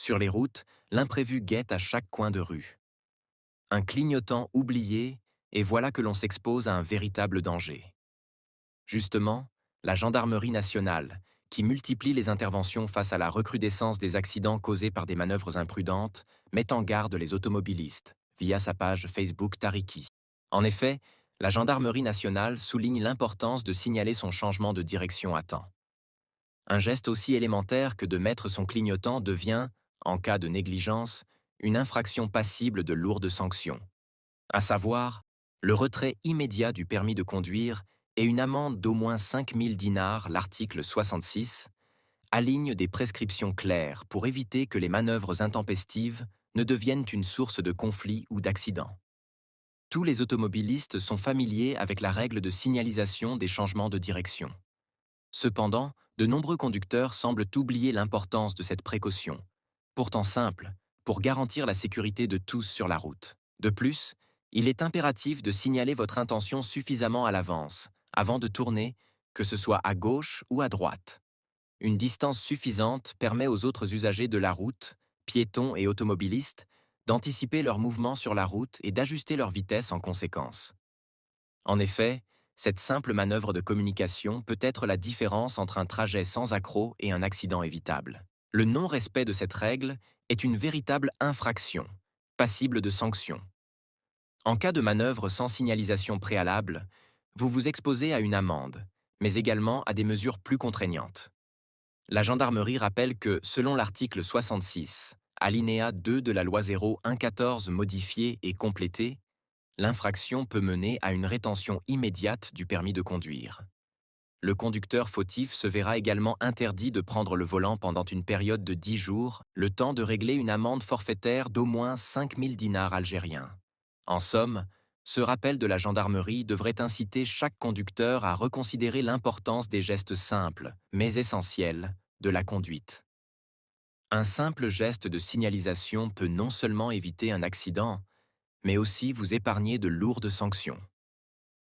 Sur les routes, l'imprévu guette à chaque coin de rue. Un clignotant oublié, et voilà que l'on s'expose à un véritable danger. Justement, la gendarmerie nationale, qui multiplie les interventions face à la recrudescence des accidents causés par des manœuvres imprudentes, met en garde les automobilistes, via sa page Facebook Tariki. En effet, la gendarmerie nationale souligne l'importance de signaler son changement de direction à temps. Un geste aussi élémentaire que de mettre son clignotant devient, en cas de négligence, une infraction passible de lourdes sanctions, à savoir le retrait immédiat du permis de conduire et une amende d'au moins 5 000 dinars, l'article 66, aligne des prescriptions claires pour éviter que les manœuvres intempestives ne deviennent une source de conflits ou d'accidents. Tous les automobilistes sont familiers avec la règle de signalisation des changements de direction. Cependant, de nombreux conducteurs semblent oublier l'importance de cette précaution, pourtant simple, pour garantir la sécurité de tous sur la route. De plus, il est impératif de signaler votre intention suffisamment à l'avance, avant de tourner, que ce soit à gauche ou à droite. Une distance suffisante permet aux autres usagers de la route, piétons et automobilistes, d'anticiper leurs mouvements sur la route et d'ajuster leur vitesse en conséquence. En effet, cette simple manœuvre de communication peut être la différence entre un trajet sans accroc et un accident évitable. Le non-respect de cette règle est une véritable infraction, passible de sanctions. En cas de manœuvre sans signalisation préalable, vous vous exposez à une amende, mais également à des mesures plus contraignantes. La gendarmerie rappelle que, selon l'article 66, alinéa 2 de la loi 0114 modifiée et complétée, l'infraction peut mener à une rétention immédiate du permis de conduire. Le conducteur fautif se verra également interdit de prendre le volant pendant une période de 10 jours, le temps de régler une amende forfaitaire d'au moins 5 000 dinars algériens. En somme, ce rappel de la gendarmerie devrait inciter chaque conducteur à reconsidérer l'importance des gestes simples, mais essentiels, de la conduite. Un simple geste de signalisation peut non seulement éviter un accident, mais aussi vous épargner de lourdes sanctions.